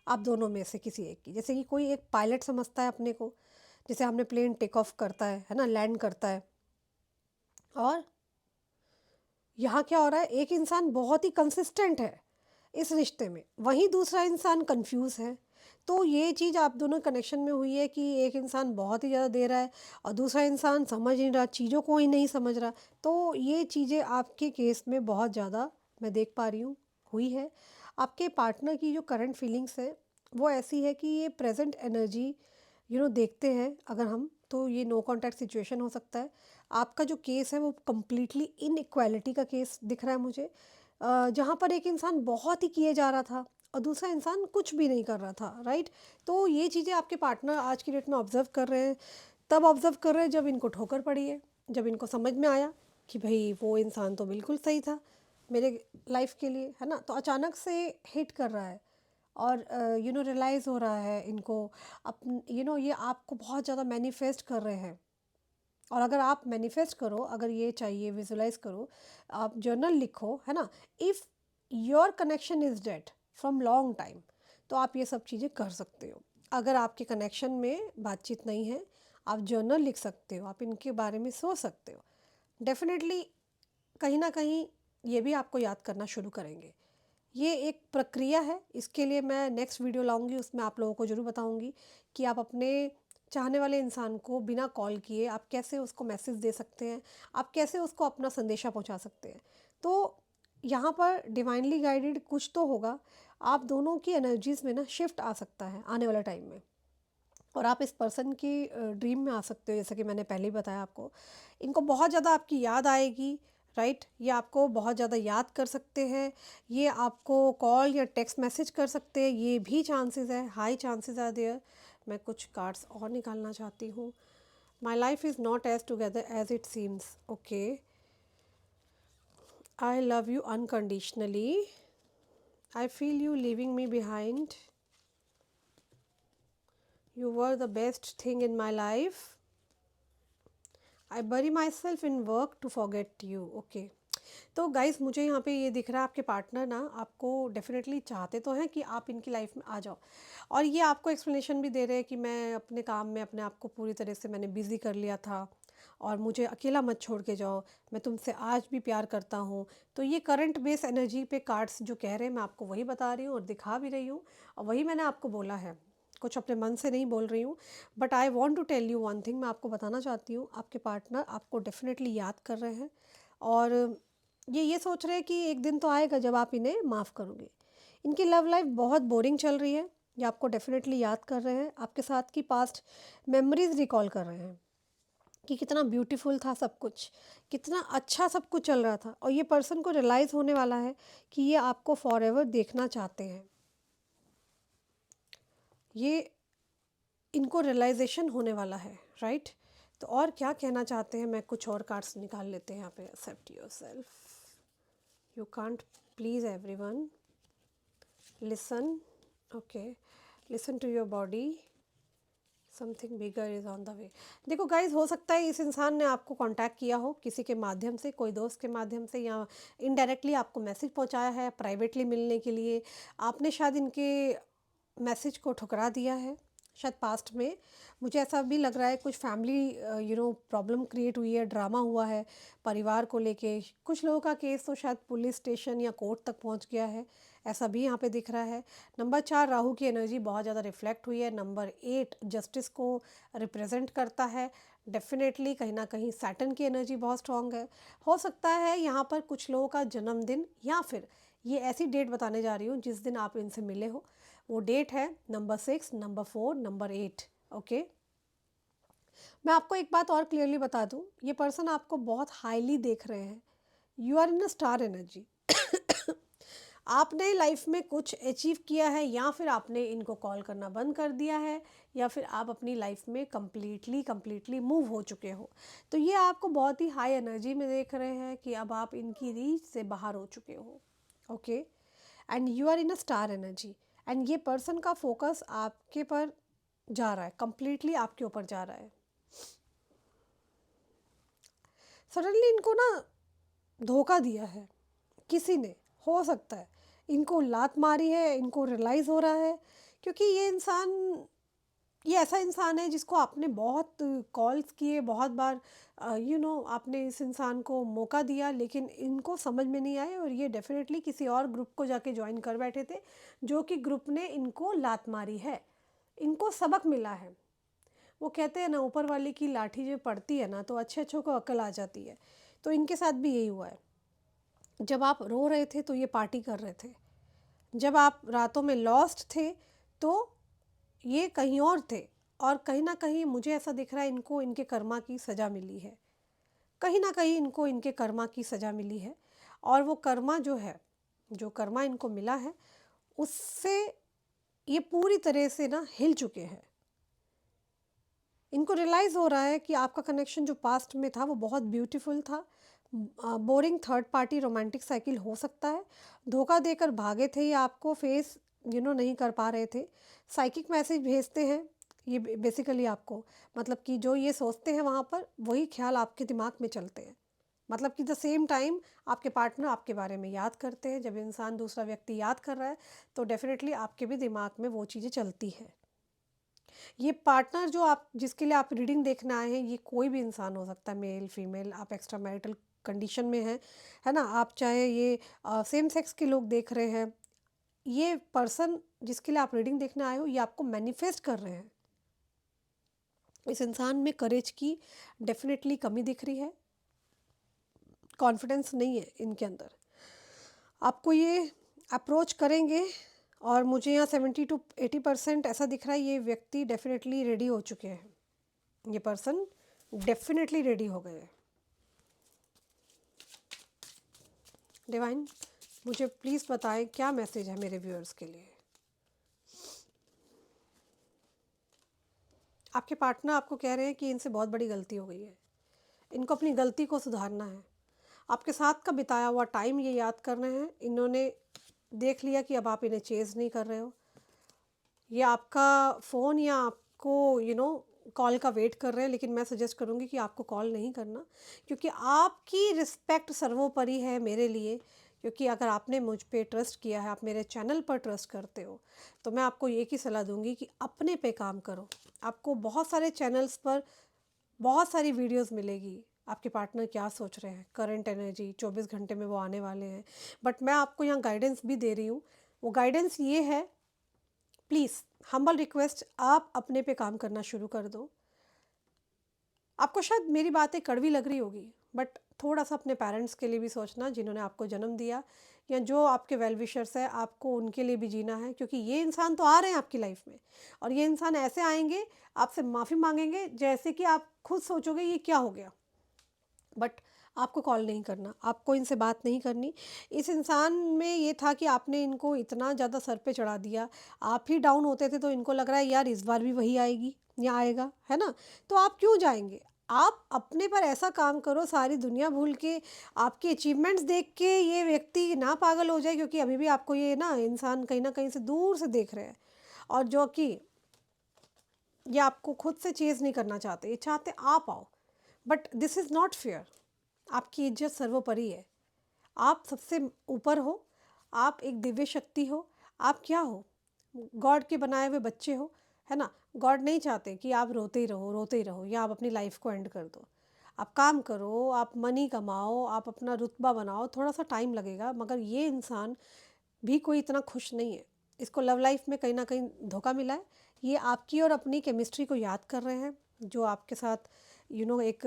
आप दोनों में से किसी एक की। जैसे कि कोई एक पायलट समझता है अपने को, जैसे हमने प्लेन टेक ऑफ करता है ना, लैंड करता है। और यहाँ क्या हो रहा है, एक इंसान बहुत ही कंसिस्टेंट है इस रिश्ते में, वहीं दूसरा इंसान कंफ्यूज है। तो ये चीज़ आप दोनों कनेक्शन में हुई है कि एक इंसान बहुत ही ज़्यादा दे रहा है और दूसरा इंसान समझ नहीं रहा, चीज़ों को ही नहीं समझ रहा। तो ये चीज़ें आपके केस में बहुत ज़्यादा मैं देख पा रही हूँ हुई है। आपके पार्टनर की जो करंट फीलिंग्स है वो ऐसी है कि ये प्रेजेंट एनर्जी देखते हैं अगर हम, तो ये नो कॉन्टैक्ट सिचुएशन हो सकता है। आपका जो केस है वो कम्प्लीटली इनइक्वालिटी का केस दिख रहा है मुझे, जहाँ पर एक इंसान बहुत ही किए जा रहा था और दूसरा इंसान कुछ भी नहीं कर रहा था, राइट। तो ये चीज़ें आपके पार्टनर आज की डेट में ऑब्जर्व कर रहे हैं, तब ऑब्जर्व कर रहे हैं जब इनको ठोकर पड़ी है, जब इनको समझ में आया कि भाई वो इंसान तो बिल्कुल सही था मेरे लाइफ के लिए, है ना। तो अचानक से हिट कर रहा है और रियलाइज़ हो रहा है इनको, अपन ये आपको बहुत ज़्यादा मैनिफेस्ट कर रहे हैं। और अगर आप मैनिफेस्ट करो, अगर ये चाहिए विजुलाइज करो, आप जर्नल लिखो, है ना। If your connection is dead from long time, तो आप ये सब चीज़ें कर सकते हो। अगर आपके कनेक्शन में बातचीत नहीं है, आप जर्नल लिख सकते हो, आप इनके बारे में सोच सकते हो। डेफिनेटली कहीं ना कहीं ये भी आपको याद करना शुरू करेंगे। ये एक प्रक्रिया है, इसके लिए मैं नेक्स्ट वीडियो लाऊंगी, उसमें आप लोगों को ज़रूर बताऊंगी कि आप अपने चाहने वाले इंसान को बिना कॉल किए आप कैसे उसको मैसेज दे सकते हैं, आप कैसे उसको अपना संदेशा पहुंचा सकते हैं। तो यहाँ पर डिवाइनली गाइडेड कुछ तो होगा, आप दोनों की एनर्जीज़ में ना शिफ्ट आ सकता है आने वाले टाइम में, और आप इस पर्सन की ड्रीम में आ सकते हो। जैसे कि मैंने पहले ही बताया आपको, इनको बहुत ज़्यादा आपकी याद आएगी, राइट। ये आपको बहुत ज़्यादा याद कर सकते हैं, ये आपको कॉल या टेक्स्ट मैसेज कर सकते हैं, ये भी चांसेस है, हाई चांसेस आर देयर। मैं कुछ कार्ड्स और निकालना चाहती हूँ। My life is not as together as it seems, okay. I love you unconditionally, I feel you leaving me behind, you were the best thing in my life, I bury myself in work to forget you, okay। तो guys मुझे यहाँ पे ये दिख रहा है आपके partner ना आपको डेफिनेटली चाहते तो हैं कि आप इनकी लाइफ में आ जाओ, और ये आपको एक्सप्लेनेशन भी दे रहे हैं कि मैं अपने काम में अपने आप को पूरी तरह से मैंने बिज़ी कर लिया था और मुझे अकेला मत छोड़ के जाओ, मैं तुमसे आज भी प्यार करता हूँ। तो ये करंट बेस एनर्जी पे कार्ड्स जो कह रहे हैं मैं आपको वही बता रही हूँ और दिखा भी रही हूँ, और वही मैंने आपको बोला है, कुछ अपने मन से नहीं बोल रही हूँ। But I want to tell you one thing, मैं आपको बताना चाहती हूँ आपके पार्टनर आपको डेफिनेटली याद कर रहे हैं, और ये सोच रहे हैं कि एक दिन तो आएगा जब आप इन्हें माफ़ करोगे। इनकी लव लाइफ बहुत बोरिंग चल रही है, ये आपको डेफिनेटली याद कर रहे हैं, आपके साथ की पास्ट मेमोरीज रिकॉल कर रहे हैं कि कितना ब्यूटीफुल था सब कुछ, कितना अच्छा सब कुछ चल रहा था, और ये पर्सन को रियलाइज़ होने वाला है कि ये आपको फॉर एवर देखना चाहते हैं। ये इनको रियलाइजेशन होने वाला है, राइट। तो और क्या कहना चाहते हैं, मैं कुछ और कार्ड्स निकाल लेते हैं यहाँ पे। Accept yourself, you can't please everyone, listen, okay, listen to your body, something bigger is on the way. देखो गाइज, हो सकता है इस इंसान ने आपको कांटेक्ट किया हो किसी के माध्यम से, कोई दोस्त के माध्यम से, या इनडायरेक्टली आपको मैसेज पहुंचाया है प्राइवेटली मिलने के लिए। आपने शायद इनके मैसेज को ठुकरा दिया है शायद पास्ट में, मुझे ऐसा भी लग रहा है। कुछ फैमिली प्रॉब्लम क्रिएट हुई है, ड्रामा हुआ है परिवार को लेके, कुछ लोगों का केस तो शायद पुलिस स्टेशन या कोर्ट तक पहुंच गया है, ऐसा भी यहाँ पे दिख रहा है। नंबर 4 राहु की एनर्जी बहुत ज़्यादा रिफ्लेक्ट हुई है। नंबर 8 जस्टिस को रिप्रेजेंट करता है, डेफिनेटली कहीं ना कहीं सैटर्न की एनर्जी बहुत स्ट्रांग है। हो सकता है यहाँ पर कुछ लोगों का जन्मदिन, या फिर ये ऐसी डेट बताने जा रही हूँ जिस दिन आप इनसे मिले हो, वो डेट है नंबर 6, नंबर 4, नंबर 8, ओके। मैं आपको एक बात और क्लियरली बता दूं, ये पर्सन आपको बहुत हाईली देख रहे हैं, you are in a star energy. आपने लाइफ में कुछ अचीव किया है, या फिर आपने इनको कॉल करना बंद कर दिया है, या फिर आप अपनी लाइफ में कम्प्लीटली मूव हो चुके हो। तो ये आपको बहुत ही हाई एनर्जी में देख रहे हैं कि अब आप इनकी रीच से बाहर हो चुके हो, okay. And you are in a star energy, and ये पर्सन का फोकस आपके पर जा रहा है, कम्प्लीटली आपके ऊपर जा रहा है। सडनली इनको ना धोखा दिया है किसी ने, हो सकता है इनको लात मारी है, इनको रियलाइज़ हो रहा है, क्योंकि ये ऐसा इंसान है जिसको आपने बहुत कॉल्स किए, बहुत बार आपने इस इंसान को मौका दिया, लेकिन इनको समझ में नहीं आए, और ये डेफिनेटली किसी और ग्रुप को जाके ज्वाइन कर बैठे थे, जो कि ग्रुप ने इनको लात मारी है। इनको सबक मिला है। वो कहते हैं ना, ऊपर वाले की लाठी जो पड़ती है ना तो अच्छे अच्छों को अक्ल आ जाती है। तो इनके साथ भी यही हुआ है। जब आप रो रहे थे तो ये पार्टी कर रहे थे, जब आप रातों में लॉस्ट थे तो ये कहीं और थे। और कहीं ना कहीं मुझे ऐसा दिख रहा है इनको इनके कर्मा की सज़ा मिली है, कहीं ना कहीं इनको इनके कर्मा की सज़ा मिली है। और वो कर्मा जो है, जो कर्मा इनको मिला है, उससे ये पूरी तरह से ना हिल चुके हैं। इनको रियलाइज़ हो रहा है कि आपका कनेक्शन जो पास्ट में था वो बहुत ब्यूटीफुल था। Boring third party romantic cycle हो सकता है, धोखा देकर भागे थे ये, आपको फेस नहीं कर पा रहे थे। साइकिक मैसेज भेजते हैं ये बेसिकली आपको, मतलब कि जो ये सोचते हैं वहाँ पर वही ख्याल आपके दिमाग में चलते हैं। मतलब कि द सेम टाइम आपके पार्टनर आपके बारे में याद करते हैं। जब इंसान दूसरा व्यक्ति याद कर रहा है तो डेफिनेटली आपके भी दिमाग में वो चीज़ें चलती हैं। ये पार्टनर जो आप जिसके लिए आप रीडिंग देखने आए हैं, ये कोई भी इंसान हो सकता है, मेल फीमेल, आप एक्स्ट्रा मैरिटल कंडीशन में हैं, है ना, आप चाहे ये सेम सेक्स के लोग देख रहे हैं, ये पर्सन जिसके लिए आप रीडिंग देखने आए हो ये आपको मैनिफेस्ट कर रहे हैं। इस इंसान में करेज की डेफिनेटली कमी दिख रही है, कॉन्फिडेंस नहीं है इनके अंदर। आपको ये अप्रोच करेंगे और मुझे यहाँ 70 to 80% ऐसा दिख रहा है ये व्यक्ति डेफिनेटली रेडी हो चुके हैं, ये पर्सन डेफिनेटली रेडी हो गए। डिवाइन मुझे प्लीज़ बताएं क्या मैसेज है मेरे व्यूअर्स के लिए। आपके पार्टनर आपको कह रहे हैं कि इनसे बहुत बड़ी गलती हो गई है, इनको अपनी गलती को सुधारना है। आपके साथ का बिताया हुआ टाइम ये याद कर रहे हैं। इन्होंने देख लिया कि अब आप इन्हें चेज़ नहीं कर रहे हो, ये आपका फ़ोन या आपको कॉल का वेट कर रहे हैं। लेकिन मैं सजेस्ट करूँगी कि आपको कॉल नहीं करना, क्योंकि आपकी रिस्पेक्ट सर्वोपरि है मेरे लिए। क्योंकि अगर आपने मुझ पे ट्रस्ट किया है, आप मेरे चैनल पर ट्रस्ट करते हो, तो मैं आपको एक ही सलाह दूंगी कि अपने पे काम करो। आपको बहुत सारे चैनल्स पर बहुत सारी वीडियोस मिलेगी, आपके पार्टनर क्या सोच रहे हैं, करंट एनर्जी 24 घंटे में वो आने वाले हैं। बट मैं आपको यहाँ गाइडेंस भी दे रही हूँ। वो गाइडेंस ये है, प्लीज़ हम्बल रिक्वेस्ट, आप अपने पे काम करना शुरू कर दो। आपको शायद मेरी बातें कड़वी लग रही होगी, बट थोड़ा सा अपने पेरेंट्स के लिए भी सोचना, जिन्होंने आपको जन्म दिया, या जो आपके वेल विशर्स है, आपको उनके लिए भी जीना है। क्योंकि ये इंसान तो आ रहे हैं आपकी लाइफ में, और ये इंसान ऐसे आएंगे, आपसे माफ़ी मांगेंगे जैसे कि आप खुद सोचोगे ये क्या हो गया। बट आपको कॉल नहीं करना, आपको इनसे बात नहीं करनी। इस इंसान में ये था कि आपने इनको इतना ज़्यादा सर पे चढ़ा दिया, आप ही डाउन होते थे तो इनको लग रहा है यार इस बार भी वही आएगी या आएगा, है ना, तो आप क्यों जाएंगे। आप अपने पर ऐसा काम करो, सारी दुनिया भूल के, आपके अचीवमेंट्स देख के ये व्यक्ति ना पागल हो जाए, क्योंकि अभी भी आपको ये ना इंसान कहीं ना कहीं से दूर से देख रहे हैं, और जो कि ये आपको खुद से चेज़ नहीं करना चाहते, ये चाहते आप आओ। But this is not fair. आपकी इज्जत सर्वोपरि है, आप सबसे ऊपर हो, आप एक दिव्य शक्ति हो। आप क्या हो, गॉड के बनाए हुए बच्चे हो, है ना। गॉड नहीं चाहते कि आप रोते ही रहो या आप अपनी लाइफ को एंड कर दो। आप काम करो, आप मनी कमाओ, आप अपना रुतबा बनाओ। थोड़ा सा टाइम लगेगा, मगर ये इंसान भी कोई इतना खुश नहीं है। इसको लव लाइफ में कहीं ना कहीं धोखा मिला है। ये आपकी और अपनी केमिस्ट्री को याद कर रहे हैं, जो आपके साथ एक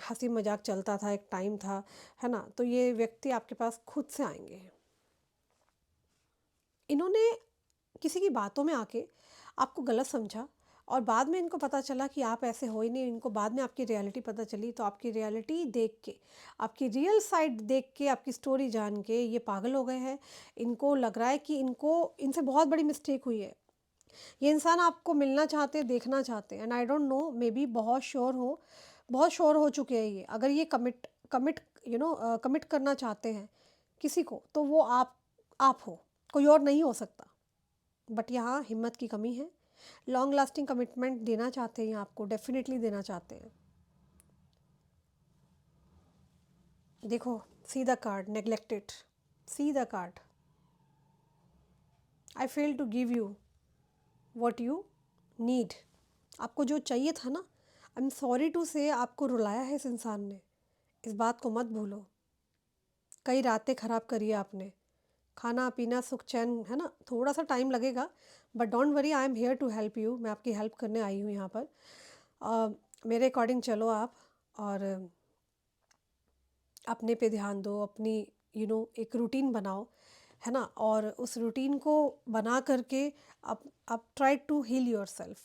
हंसी मजाक चलता था, एक टाइम था, है ना। तो ये व्यक्ति आपके पास खुद से आएंगे। इन्होंने किसी की बातों में आके आपको गलत समझा, और बाद में इनको पता चला कि आप ऐसे हो ही नहीं। इनको बाद में आपकी रियलिटी पता चली, तो आपकी रियलिटी देख के, आपकी रियल साइड देख के, आपकी स्टोरी जान के ये पागल हो गए हैं। इनको लग रहा है कि इनसे बहुत बड़ी मिस्टेक हुई है। ये इंसान आपको मिलना चाहते हैं, देखना चाहते हैं, and I don't know, may be बहुत श्योर हो चुके हैं ये। अगर ये कमिट करना चाहते हैं किसी को, तो वो आप हो, कोई और नहीं हो सकता। बट यहाँ हिम्मत की कमी है। लॉन्ग लास्टिंग कमिटमेंट देना चाहते हैं, आपको डेफिनेटली देना चाहते हैं। देखो, see the card neglected, see the card, I fail to give you what you need. आपको जो चाहिए था ना, आई एम सॉरी टू से, आपको रुलाया है इस इंसान ने, इस बात को मत भूलो। कई रातें ख़राब करी है आपने, खाना पीना सुख चैन, है ना, थोड़ा सा टाइम लगेगा, but don't worry, I am here to help you. मैं आपकी हेल्प करने आई हूँ यहाँ पर। मेरे अकॉर्डिंग चलो आप, और अपने पे ध्यान दो, अपनी एक रूटीन बनाओ, है ना। और उस रूटीन को बना करके आप try to heal yourself.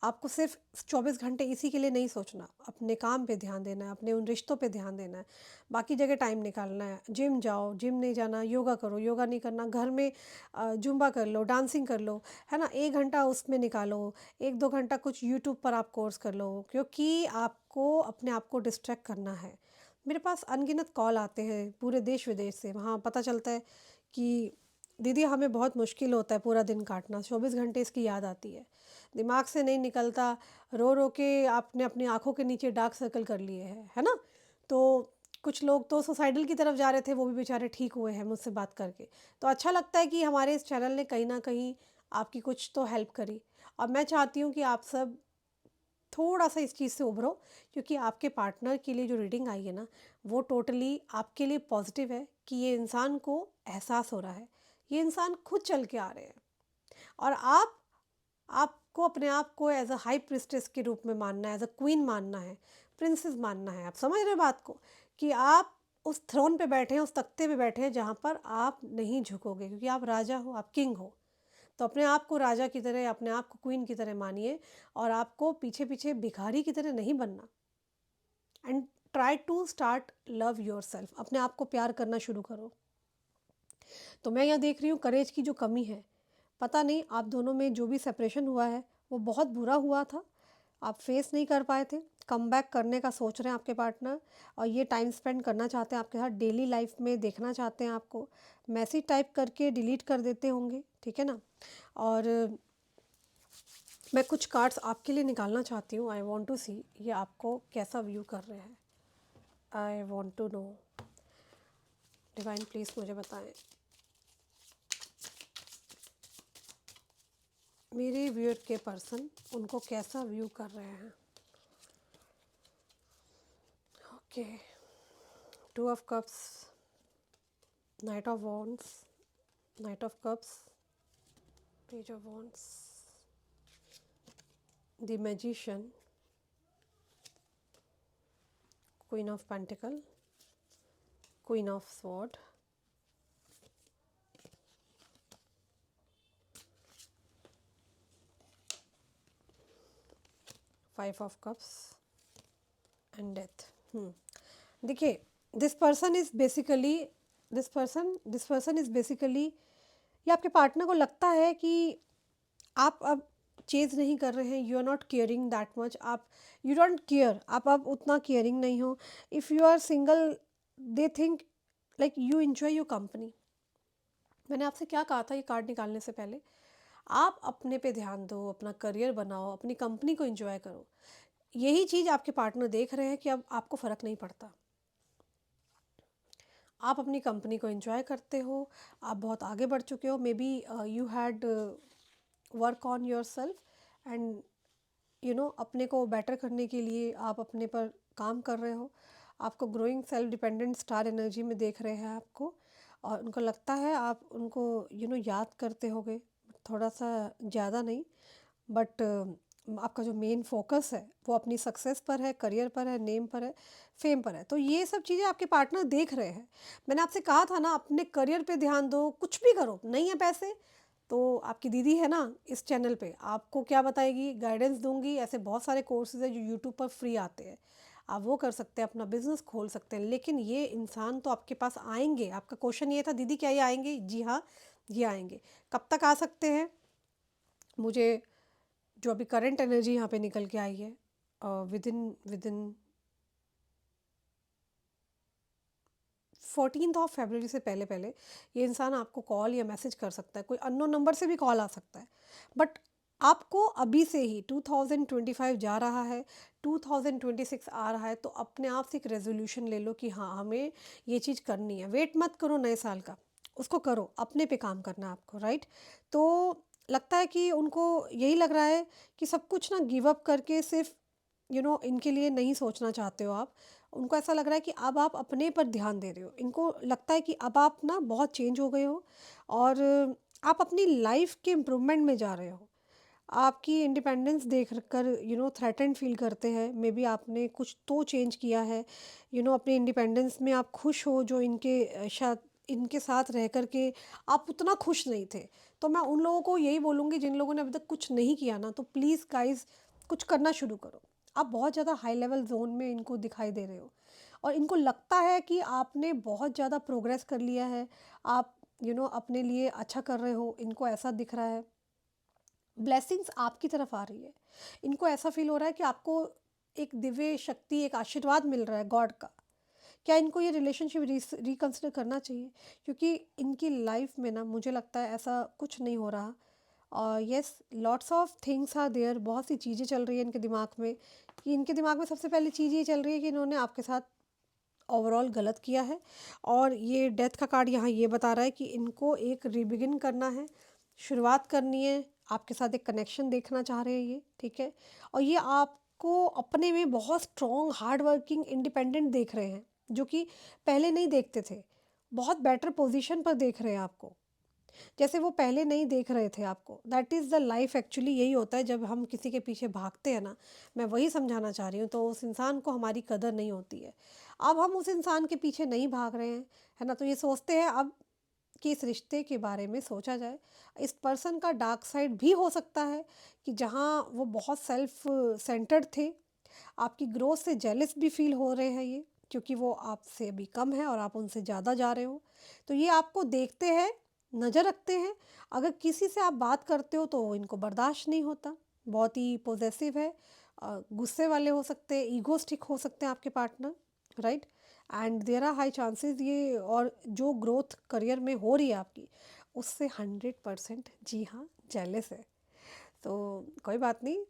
आपको सिर्फ 24 घंटे इसी के लिए नहीं सोचना, अपने काम पे ध्यान देना है, अपने उन रिश्तों पे ध्यान देना है, बाकी जगह टाइम निकालना है। जिम जाओ, जिम नहीं जाना योगा करो, योगा नहीं करना घर में जुम्बा कर लो, डांसिंग कर लो, है ना। 1 घंटा उसमें निकालो, 1-2 घंटा कुछ यूट्यूब पर आप कोर्स कर लो, क्योंकि आपको अपने आप को डिस्ट्रैक्ट करना है। मेरे पास अनगिनत कॉल आते हैं पूरे देश विदेश से, वहाँ पता चलता है कि दीदी हमें बहुत मुश्किल होता है पूरा दिन काटना, 24 घंटे इसकी याद आती है, दिमाग से नहीं निकलता, रो रो के आपने अपनी आंखों के नीचे डार्क सर्कल कर लिए हैं, है ना। तो कुछ लोग तो सुसाइडल की तरफ जा रहे थे, वो भी बेचारे ठीक हुए हैं मुझसे बात करके। तो अच्छा लगता है कि हमारे इस चैनल ने कहीं ना कहीं आपकी कुछ तो हेल्प करी। और मैं चाहती हूँ कि आप सब थोड़ा सा इस चीज़ से उभरो, क्योंकि आपके पार्टनर के लिए जो रीडिंग आई है ना, वो टोटली आपके लिए पॉजिटिव है कि ये इंसान को एहसास हो रहा है, ये इंसान खुद चल के आ रहे हैं। और आपको अपने आप को एज अ हाई प्रिस्टेस के रूप में मानना है, एज अ क्वीन मानना है, प्रिंसेस मानना है। आप समझ रहे बात को, कि आप उस थ्रोन पे बैठे हैं, उस तख्ते पे बैठे हैं जहाँ पर आप नहीं झुकोगे, क्योंकि आप राजा हो, आप किंग हो। तो अपने आप को राजा की तरह, अपने आप को क्वीन की तरह मानिए, और आपको पीछे पीछे भिखारी की तरह नहीं बनना। And try to start love yourself, अपने आप को प्यार करना शुरू करो। तो मैं यहाँ देख रही हूँ करेज की जो कमी है, पता नहीं आप दोनों में जो भी सेपरेशन हुआ है वो बहुत बुरा हुआ था, आप फेस नहीं कर पाए थे, कम बैक करने का सोच रहे हैं आपके पार्टनर, और ये टाइम स्पेंड करना चाहते हैं आपके साथ, डेली लाइफ में देखना चाहते हैं आपको, मैसेज टाइप करके डिलीट कर देते होंगे, ठीक है ना। और मैं कुछ कार्ड्स आपके लिए निकालना चाहती हूँ। आई वॉन्ट टू सी ये आपको कैसा व्यू कर रहे हैं। I want to know, divine please मुझे बताएं मेरे व्यूअर के पर्सन उनको कैसा व्यू कर रहे हैं। Okay, 2 of Cups, Knight of Wands, Knight of Cups, Page of Wands, the Magician, Queen of Pentacle, Queen of Sword, Five of Cups and Death। देखिए, दिस पर्सन इज़ बेसिकली ये आपके partner को लगता है कि आप अब चेज़ नहीं कर रहे हैं, you are not caring that much, आप यू डोंट केयर, आप अब उतना केयरिंग नहीं हो। If you are single, they think like you enjoy your company. मैंने आपसे क्या कहा था ये कार्ड निकालने से पहले, आप अपने पे ध्यान दो, अपना करियर बनाओ, अपनी कंपनी को एंजॉय करो। यही चीज़ आपके पार्टनर देख रहे हैं कि अब आपको फ़र्क नहीं पड़ता, आप अपनी कंपनी को एंजॉय करते हो, आप बहुत आगे बढ़ चुके हो। May be you had work on your self, and अपने को बेटर करने के लिए आप अपने पर काम कर रहे हो। आपको growing self dependent star energy में देख रहे हैं आपको, और उनको लगता है आप उनको याद करते होगे, थोड़ा सा ज़्यादा नहीं, बट आपका जो मेन फोकस है वो अपनी सक्सेस पर है, करियर पर है, नेम पर है, फेम पर है। तो ये सब चीज़ें आपके पार्टनर देख रहे हैं। मैंने आपसे कहा था ना, अपने करियर पे ध्यान दो, कुछ भी करो, नहीं है पैसे तो आपकी दीदी है ना इस चैनल पे, आपको क्या बताएगी, गाइडेंस दूंगी। ऐसे बहुत सारे कोर्सेज है जो यूट्यूब पर फ्री आते हैं, आप वो कर सकते हैं, अपना बिजनेस खोल सकते हैं। लेकिन ये इंसान तो आपके पास आएंगे। आपका क्वेश्चन ये था दीदी क्या ये आएंगे, जी हाँ ये आएंगे। कब तक आ सकते हैं, मुझे जो अभी करंट एनर्जी यहाँ पे निकल के आई है, विद इन 14 फरवरी से पहले पहले ये इंसान आपको कॉल या मैसेज कर सकता है, कोई अननोन नंबर से भी कॉल आ सकता है। बट आपको अभी से ही 2025 जा रहा है, 2026 आ रहा है, तो अपने आप से एक रेजोल्यूशन ले लो कि हाँ हमें ये चीज़ करनी है। वेट मत करो नए साल का, उसको करो, अपने पे काम करना है आपको, राइट। तो लगता है कि उनको यही लग रहा है कि सब कुछ ना गिव अप करके सिर्फ इनके लिए नहीं सोचना चाहते हो आप। उनको ऐसा लग रहा है कि अब आप अपने पर ध्यान दे रहे हो। इनको लगता है कि अब आप ना बहुत चेंज हो गए हो, और आप अपनी लाइफ के इम्प्रूवमेंट में जा रहे हो। आपकी इंडिपेंडेंस देख कर थ्रेटन्ड फील करते हैं। मे बी आपने कुछ तो चेंज किया है। अपनी इंडिपेंडेंस में आप खुश हो, जो इनके साथ रह कर के आप उतना खुश नहीं थे। तो मैं उन लोगों को यही बोलूँगी जिन लोगों ने अभी तक कुछ नहीं किया ना, तो प्लीज़ गाइस कुछ करना शुरू करो। आप बहुत ज़्यादा हाई लेवल जोन में इनको दिखाई दे रहे हो और इनको लगता है कि आपने बहुत ज़्यादा प्रोग्रेस कर लिया है। आप अपने लिए अच्छा कर रहे हो, इनको ऐसा दिख रहा है। ब्लेसिंग्स आपकी तरफ आ रही है। इनको ऐसा फील हो रहा है कि आपको एक दिव्य शक्ति, एक आशीर्वाद मिल रहा है गॉड का। क्या इनको ये रिलेशनशिप रिकंसिडर करना चाहिए? क्योंकि इनकी लाइफ में ना मुझे लगता है ऐसा कुछ नहीं हो रहा। और yes, lots of things are there, बहुत सी चीज़ें चल रही हैं इनके दिमाग में। कि इनके दिमाग में सबसे पहली चीज़ ये चल रही है कि इन्होंने आपके साथ ओवरऑल गलत किया है। और ये डेथ का कार्ड यहाँ ये बता रहा है कि इनको एक रिबिगिन करना है, शुरुआत करनी है। आपके साथ एक कनेक्शन देखना चाह रहे हैं ये, ठीक है। और ये आपको अपने में बहुत स्ट्रॉन्ग, हार्ड वर्किंग, इंडिपेंडेंट देख रहे हैं, जो कि पहले नहीं देखते थे। बहुत बेटर पोजीशन पर देख रहे हैं आपको, जैसे वो पहले नहीं देख रहे थे आपको। That is the life. Actually यही होता है जब हम किसी के पीछे भागते हैं ना, मैं वही समझाना चाह रही हूँ, तो उस इंसान को हमारी कदर नहीं होती है। अब हम उस इंसान के पीछे नहीं भाग रहे हैं, है ना, तो ये सोचते हैं अब कि इस रिश्ते के बारे में सोचा जाए। इस पर्सन का डार्क साइड भी हो सकता है कि जहाँ वो बहुत सेल्फ सेंटर्ड थे, आपकी ग्रोथ से जेलस भी फील हो रहे हैं ये, क्योंकि वो आपसे अभी कम है और आप उनसे ज़्यादा जा रहे हो। तो ये आपको देखते हैं, नज़र रखते हैं। अगर किसी से आप बात करते हो तो इनको बर्दाश्त नहीं होता, बहुत ही पॉजेसिव है, गुस्से वाले हो सकते हैं, ईगोस्टिक हो सकते हैं आपके partner, right. And there are high chances ये, और जो ग्रोथ करियर में हो रही है आपकी, उससे 100% जी हाँ जेलस है। तो कोई बात नहीं,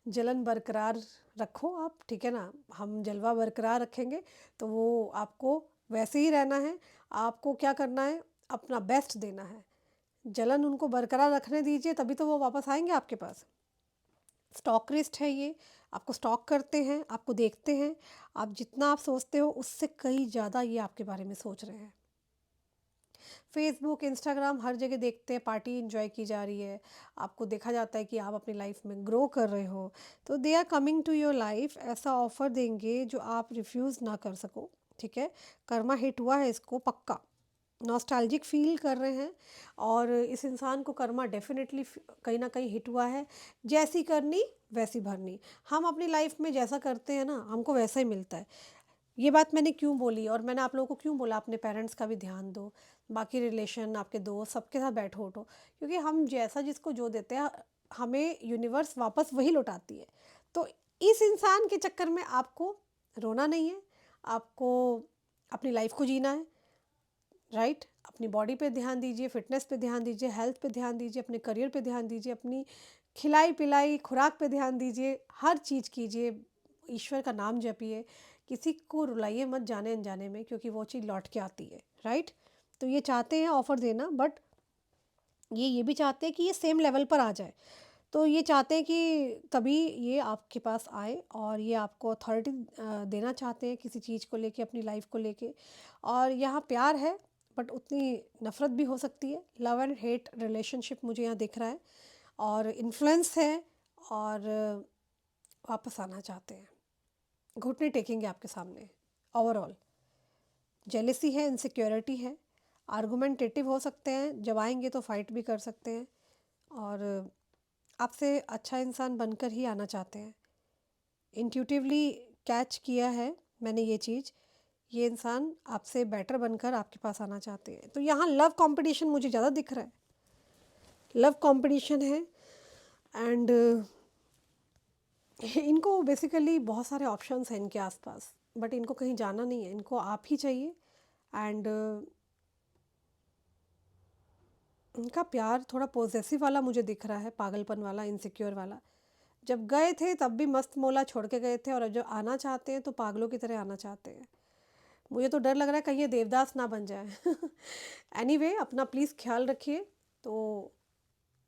जलन बरकरार रखो आप, ठीक है ना। हम जलवा बरकरार रखेंगे तो वो आपको वैसे ही रहना है। आपको क्या करना है, अपना बेस्ट देना है। जलन उनको बरकरार रखने दीजिए, तभी तो वो वापस आएंगे आपके पास। स्टॉकरिस्ट है ये, आपको स्टॉक करते हैं, आपको देखते हैं। आप जितना आप सोचते हो उससे कई ज़्यादा ये आपके बारे में सोच रहे हैं। फेसबुक, इंस्टाग्राम, हर जगह देखते हैं पार्टी इंजॉय की जा रही है, आपको देखा जाता है कि आप अपनी लाइफ में ग्रो कर रहे हो। तो they are coming to your life, ऐसा ऑफ़र देंगे जो आप रिफ्यूज़ ना कर सको, ठीक है। कर्मा हिट हुआ है इसको पक्का, नॉस्टैल्जिक फील कर रहे हैं। और इस इंसान को कर्मा डेफिनेटली कहीं ना कहीं हिट हुआ है। जैसी करनी वैसी भरनी। हम अपनी लाइफ में जैसा करते हैं ना, हमको वैसा ही मिलता है। ये बात मैंने क्यों बोली, और मैंने आप लोगों को क्यों बोला अपने पेरेंट्स का भी ध्यान दो, बाकी रिलेशन, आपके दोस्त, सबके साथ बैठो उठो, क्योंकि हम जैसा जिसको जो देते हैं, हमें यूनिवर्स वापस वही लौटाती है। तो इस इंसान के चक्कर में आपको रोना नहीं है, आपको अपनी लाइफ को जीना है, राइट। अपनी बॉडी पे ध्यान दीजिए, फिटनेस पे ध्यान दीजिए, हेल्थ पे ध्यान दीजिए, अपने करियर पे ध्यान दीजिए, अपनी खिलाई पिलाई खुराक पे ध्यान दीजिए, हर चीज़ कीजिए, ईश्वर का नाम जपिए। किसी को रुलाइए मत जाने अनजाने में, क्योंकि वो चीज़ लौट के आती है, राइट। तो ये चाहते हैं ऑफ़र देना, बट ये भी चाहते हैं कि ये सेम लेवल पर आ जाए। तो ये चाहते हैं कि तभी ये आपके पास आए, और ये आपको अथॉरिटी देना चाहते हैं किसी चीज़ को लेके, अपनी लाइफ को लेके। और यहाँ प्यार है, बट उतनी नफ़रत भी हो सकती है। लव एंड हेट रिलेशनशिप मुझे यहाँ दिख रहा है, और इन्फ्लुएंस है, और वापस आना चाहते हैं, घुटने टेकेंगे आपके सामने। ओवरऑल जेलेसी है, इनसिक्योरिटी है, आर्गुमेंटेटिव हो सकते हैं, जब आएंगे तो फाइट भी कर सकते हैं, और आपसे अच्छा इंसान बनकर ही आना चाहते हैं। इंट्यूटिवली कैच किया है मैंने ये चीज़, ये इंसान आपसे बेटर बनकर आपके पास आना चाहते हैं। तो यहाँ लव कंपटीशन मुझे ज़्यादा दिख रहा है, लव कंपटीशन है। एंड इनको बेसिकली बहुत सारे ऑप्शंस हैं इनके आसपास, बट इनको कहीं जाना नहीं है, इनको आप ही चाहिए। एंड इनका प्यार थोड़ा पॉजेसिव वाला मुझे दिख रहा है, पागलपन वाला, इनसिक्योर वाला। जब गए थे तब भी मस्त मोला छोड़ के गए थे, और अब जब आना चाहते हैं तो पागलों की तरह आना चाहते हैं। मुझे तो डर लग रहा है कहीं ये देवदास ना बन जाए। एनीवे, अपना प्लीज़ ख्याल रखिए। तो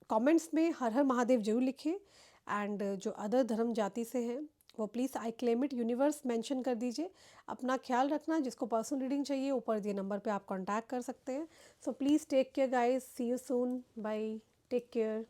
कमेंट्स में हर हर महादेव जरूर लिखिए। एंड जो अदर धर्म जाति से हैं, वो please I claim it universe mention कर दीजिए। अपना ख्याल रखना। जिसको पर्सनल रीडिंग चाहिए ऊपर दिए नंबर पे आप कांटेक्ट कर सकते हैं। So please take care guys, see you soon, bye, take care.